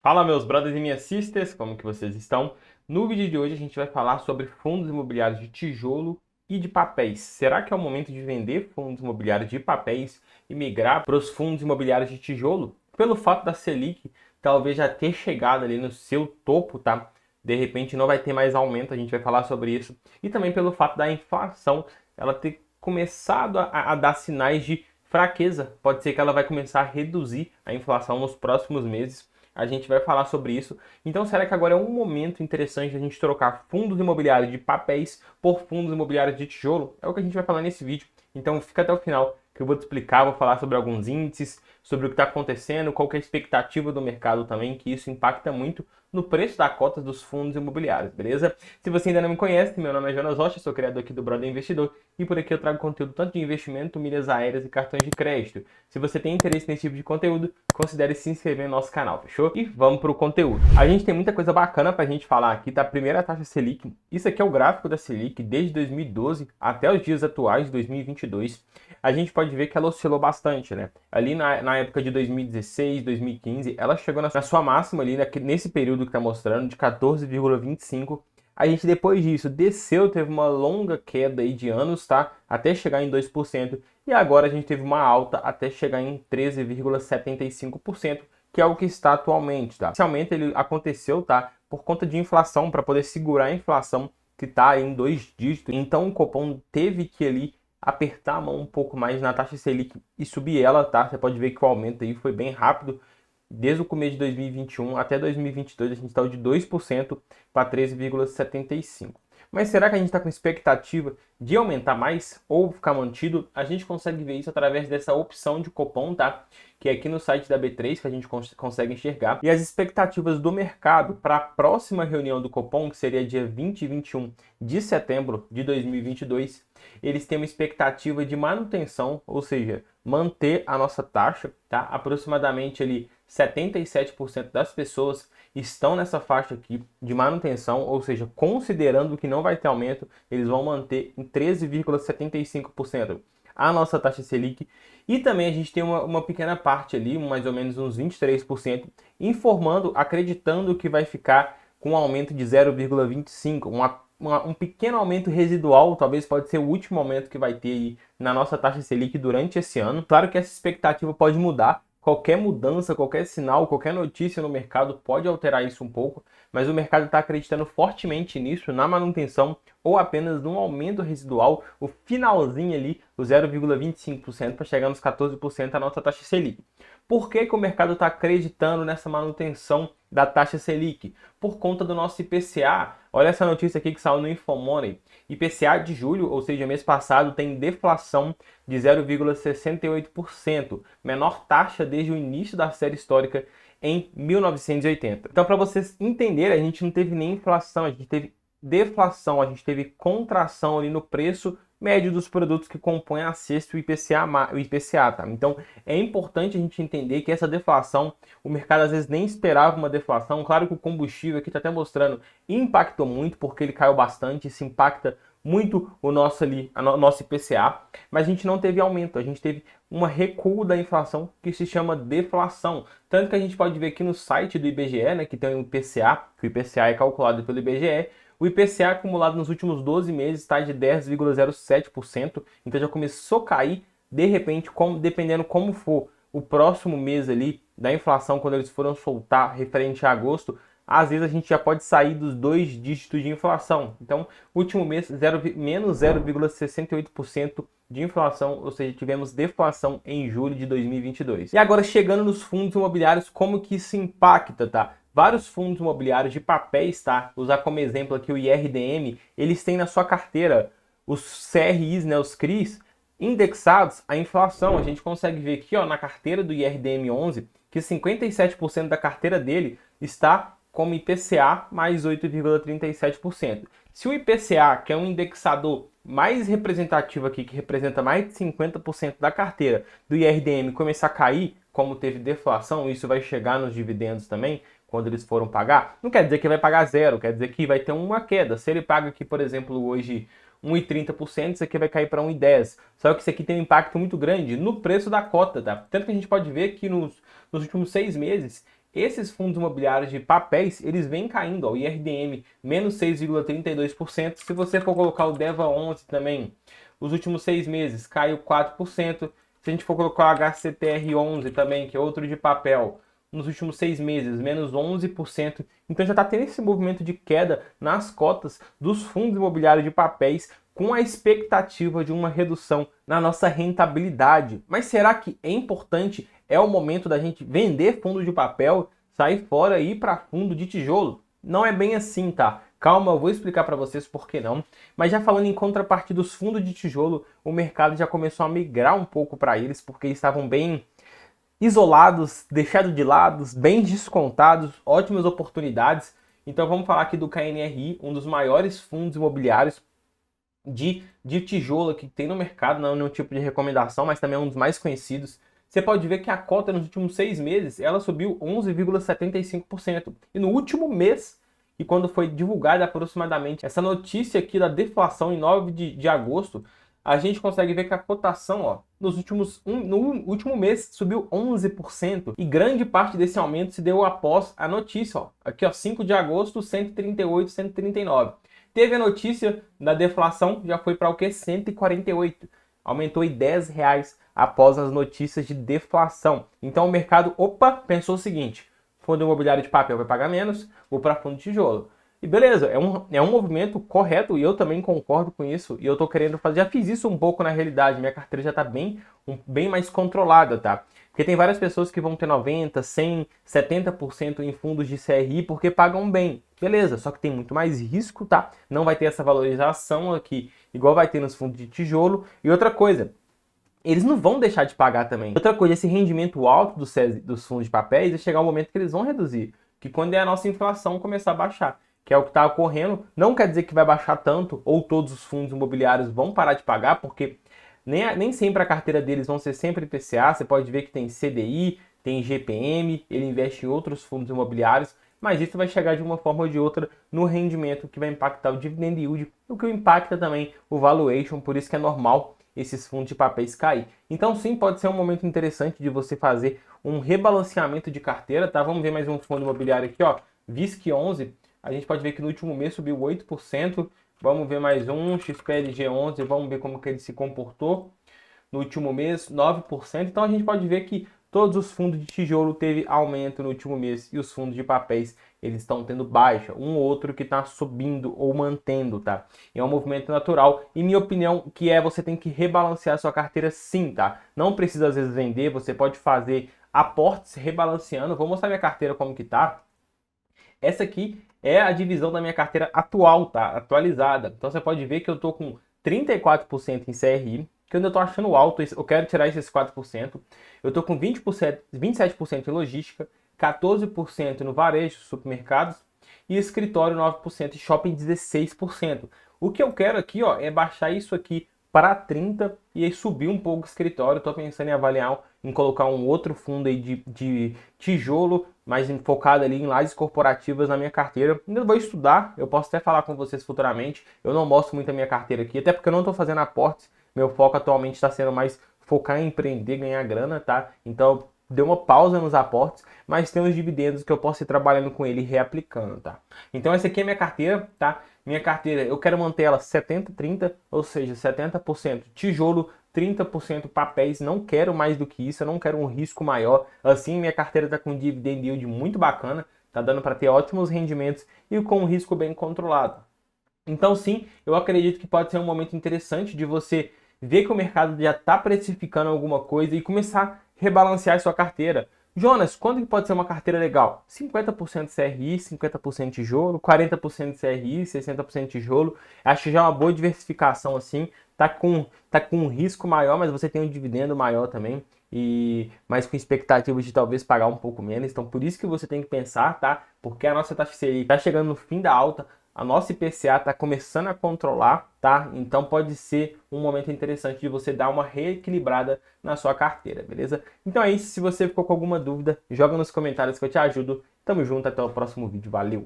Fala meus brothers e minhas sisters, como que vocês estão? No vídeo de hoje a gente vai falar sobre fundos imobiliários de tijolo e de papéis. Será que é o momento de vender fundos imobiliários de papéis e migrar para os fundos imobiliários de tijolo? Pelo fato da Selic talvez já ter chegado ali no seu topo, tá? De repente não vai ter mais aumento, a gente vai falar sobre isso. E também pelo fato da inflação ela ter começado a dar sinais de fraqueza. Pode ser que ela vai começar a reduzir a inflação nos próximos meses. A gente vai falar sobre isso. Então, será que agora é um momento interessante a gente trocar fundos imobiliários de papéis por fundos imobiliários de tijolo? É o que a gente vai falar nesse vídeo. Então, fica até o final que eu vou te explicar, vou falar sobre alguns índices, sobre o que está acontecendo, qual que é a expectativa do mercado também, que isso impacta muito no preço da cota dos fundos imobiliários, beleza? Se você ainda não me conhece, meu nome é Jonas Rocha, sou criador aqui do Brother Investidor e por aqui eu trago conteúdo tanto de investimento, milhas aéreas e cartões de crédito. Se você tem interesse nesse tipo de conteúdo, considere se inscrever no nosso canal, fechou? E vamos para o conteúdo. A gente tem muita coisa bacana para a gente falar aqui, tá? Primeira taxa Selic. Isso aqui é o gráfico da Selic desde 2012 até os dias atuais de 2022. A gente pode ver que ela oscilou bastante, né? Ali na época de 2016, 2015, ela chegou na sua máxima ali, nesse período que está mostrando, de 14,25. A gente depois disso desceu, teve uma longa queda aí de anos, tá? Até chegar em 2%. E agora a gente teve uma alta até chegar em 13,75%, que é o que está atualmente, tá? Esse aumento ele aconteceu, tá? Por conta de inflação, para poder segurar a inflação que está em 2 dígitos. Então o Copom teve que ali apertar a mão um pouco mais na taxa Selic e subir ela, tá? Você pode ver que o aumento aí foi bem rápido. Desde o começo de 2021 até 2022, a gente está de 2% para 13,75%. Mas será que a gente está com expectativa de aumentar mais ou ficar mantido? A gente consegue ver isso através dessa opção de Copom, tá? Que é aqui no site da B3 que a gente consegue enxergar. E as expectativas do mercado para a próxima reunião do Copom, que seria dia 20 e 21 de setembro de 2022, eles têm uma expectativa de manutenção, ou seja, manter a nossa taxa, tá? Aproximadamente ali 77% das pessoas estão nessa faixa aqui de manutenção, ou seja, considerando que não vai ter aumento, eles vão manter em 13,75% a nossa taxa Selic. E também a gente tem uma pequena parte ali, mais ou menos uns 23%, informando, acreditando que vai ficar com um aumento de 0,25%, um pequeno aumento residual, talvez pode ser o último aumento que vai ter aí na nossa taxa Selic durante esse ano. Claro que essa expectativa pode mudar, qualquer mudança, qualquer sinal, qualquer notícia no mercado pode alterar isso um pouco, mas o mercado está acreditando fortemente nisso, na manutenção ou apenas num aumento residual, o finalzinho ali, o 0,25% para chegar nos 14% a nossa taxa Selic. Por que o mercado está acreditando nessa manutenção da taxa Selic? Por conta do nosso IPCA. Olha essa notícia aqui que saiu no Infomoney. IPCA de julho, ou seja, mês passado, tem deflação de 0,68%, menor taxa desde o início da série histórica em 1980. Então, para vocês entenderem, a gente não teve nem inflação, a gente teve deflação, a gente teve contração ali no preço médio dos produtos que compõem a cesta e o IPCA, tá? Então, é importante a gente entender que essa deflação, o mercado às vezes nem esperava uma deflação. Claro que o combustível aqui está até mostrando, impactou muito porque ele caiu bastante, isso impacta muito o nosso ali, nosso IPCA, mas a gente não teve aumento, a gente teve uma recuo da inflação que se chama deflação. Tanto que a gente pode ver aqui no site do IBGE, né, que tem o IPCA, que o IPCA é calculado pelo IBGE, o IPCA acumulado nos últimos 12 meses está de 10,07%, então já começou a cair, de repente, dependendo como for o próximo mês ali da inflação, quando eles foram soltar referente a agosto, às vezes a gente já pode sair dos 2 dígitos de inflação. Então, último mês, menos 0,68% de inflação, ou seja, tivemos deflação em julho de 2022. E agora, chegando nos fundos imobiliários, como que isso impacta, tá? Vários fundos imobiliários de papéis, tá? Vou usar como exemplo aqui o IRDM, eles têm na sua carteira os CRIs, né, os CRIs, indexados à inflação. A gente consegue ver aqui, ó, na carteira do IRDM 11, que 57% da carteira dele está como IPCA mais 8,37%. Se o IPCA, que é um indexador mais representativo aqui, que representa mais de 50% da carteira do IRDM, começar a cair, como teve deflação, isso vai chegar nos dividendos também, quando eles foram pagar, não quer dizer que vai pagar zero, quer dizer que vai ter uma queda. Se ele paga aqui, por exemplo, hoje 1,30%, isso aqui vai cair para 1,10%. Só que isso aqui tem um impacto muito grande no preço da cota, tá? Tanto que a gente pode ver que nos últimos 6 meses, esses fundos imobiliários de papéis, eles vêm caindo, ó, o IRDM, menos 6,32%. Se você for colocar o DEVA 11 também, os últimos 6 meses, caiu 4%. Se a gente for colocar o HCTR 11 também, que é outro de papel, nos últimos 6 meses, menos 11%. Então já está tendo esse movimento de queda nas cotas dos fundos imobiliários de papéis, com a expectativa de uma redução na nossa rentabilidade. Mas será que é importante, é o momento da gente vender fundo de papel, sair fora e ir para fundo de tijolo? Não é bem assim, tá? Calma, eu vou explicar para vocês por que não. Mas já falando em contrapartida dos fundos de tijolo, o mercado já começou a migrar um pouco para eles, porque estavam bem isolados, deixados de lado, bem descontados, ótimas oportunidades. Então vamos falar aqui do KNRI, um dos maiores fundos imobiliários de tijolo que tem no mercado, não é um tipo de recomendação, mas também é um dos mais conhecidos. Você pode ver que a cota nos últimos 6 meses, ela subiu 11,75%. E no último mês, e quando foi divulgada aproximadamente essa notícia aqui da deflação em 9 de agosto, a gente consegue ver que a cotação, ó, no último mês subiu 11%, e grande parte desse aumento se deu após a notícia, ó. Aqui, ó, 5 de agosto, 138, 139. Teve a notícia da deflação, já foi para o que? 148. Aumentou em R$10 após as notícias de deflação. Então o mercado, pensou o seguinte: fundo imobiliário de papel vai pagar menos, vou para fundo de tijolo. E beleza, é um movimento correto e eu também concordo com isso. E eu tô querendo fazer, já fiz isso um pouco na realidade. Minha carteira já tá bem mais controlada, tá? Porque tem várias pessoas que vão ter 90, 100, 70% em fundos de CRI porque pagam bem. Beleza, só que tem muito mais risco, tá? Não vai ter essa valorização aqui, igual vai ter nos fundos de tijolo. E outra coisa, eles não vão deixar de pagar também. Outra coisa, esse rendimento alto dos fundos de papéis, vai chegar um momento que eles vão reduzir. Que quando é a nossa inflação começar a baixar, que é o que está ocorrendo, não quer dizer que vai baixar tanto, ou todos os fundos imobiliários vão parar de pagar, porque nem sempre a carteira deles vão ser sempre IPCA. Você pode ver que tem CDI, tem GPM, ele investe em outros fundos imobiliários, mas isso vai chegar de uma forma ou de outra no rendimento, que vai impactar o dividend yield, o que impacta também o valuation, por isso que é normal esses fundos de papéis cair. Então sim, pode ser um momento interessante de você fazer um rebalanceamento de carteira, tá? Vamos ver mais um fundo imobiliário aqui, ó, VISC 11, a gente pode ver que no último mês subiu 8%, vamos ver mais um, XPLG 11, vamos ver como que ele se comportou no último mês, 9%, então a gente pode ver que todos os fundos de tijolo teve aumento no último mês e os fundos de papéis, eles estão tendo baixa, um ou outro que está subindo ou mantendo, tá? É um movimento natural e minha opinião que você tem que rebalancear sua carteira sim, tá? Não precisa às vezes vender, você pode fazer aportes rebalanceando. Vou mostrar minha carteira como que tá. Essa aqui é a divisão da minha carteira atual, tá? Atualizada. Então você pode ver que eu tô com 34% em CRI, que eu ainda tô achando alto, eu quero tirar esses 4%. Eu tô com 20%, 27% em logística, 14% no varejo, supermercados, e escritório 9% e shopping 16%. O que eu quero aqui, ó, é baixar isso aqui para 30 e aí subir um pouco o escritório. Estou pensando em avaliar, em colocar um outro fundo aí de tijolo, mais focado ali em lajes corporativas na minha carteira. Ainda vou estudar, eu posso até falar com vocês futuramente. Eu não mostro muito a minha carteira aqui, até porque eu não estou fazendo aportes. Meu foco atualmente está sendo mais focar em empreender, ganhar grana, tá? Então deu uma pausa nos aportes, mas tem os dividendos que eu posso ir trabalhando com ele e reaplicando, tá? Então essa aqui é minha carteira, tá? Minha carteira, eu quero manter ela 70-30, ou seja, 70% tijolo, 30% papéis. Não quero mais do que isso, eu não quero um risco maior. Assim, minha carteira está com um dividend yield muito bacana, tá dando para ter ótimos rendimentos e com um risco bem controlado. Então sim, eu acredito que pode ser um momento interessante de você ver que o mercado já está precificando alguma coisa e começar a rebalancear sua carteira. Jonas, quando que pode ser uma carteira legal? 50% CRI, 50% tijolo, 40% CRI, 60% tijolo. Acho que já é uma boa diversificação assim. Tá com um risco maior, mas você tem um dividendo maior também. Mas com expectativas de talvez pagar um pouco menos. Então por isso que você tem que pensar, tá? Porque a nossa taxa CDI está chegando no fim da alta. A nossa IPCA está começando a controlar, tá? Então pode ser um momento interessante de você dar uma reequilibrada na sua carteira, beleza? Então é isso. Se você ficou com alguma dúvida, joga nos comentários que eu te ajudo. Tamo junto, até o próximo vídeo. Valeu!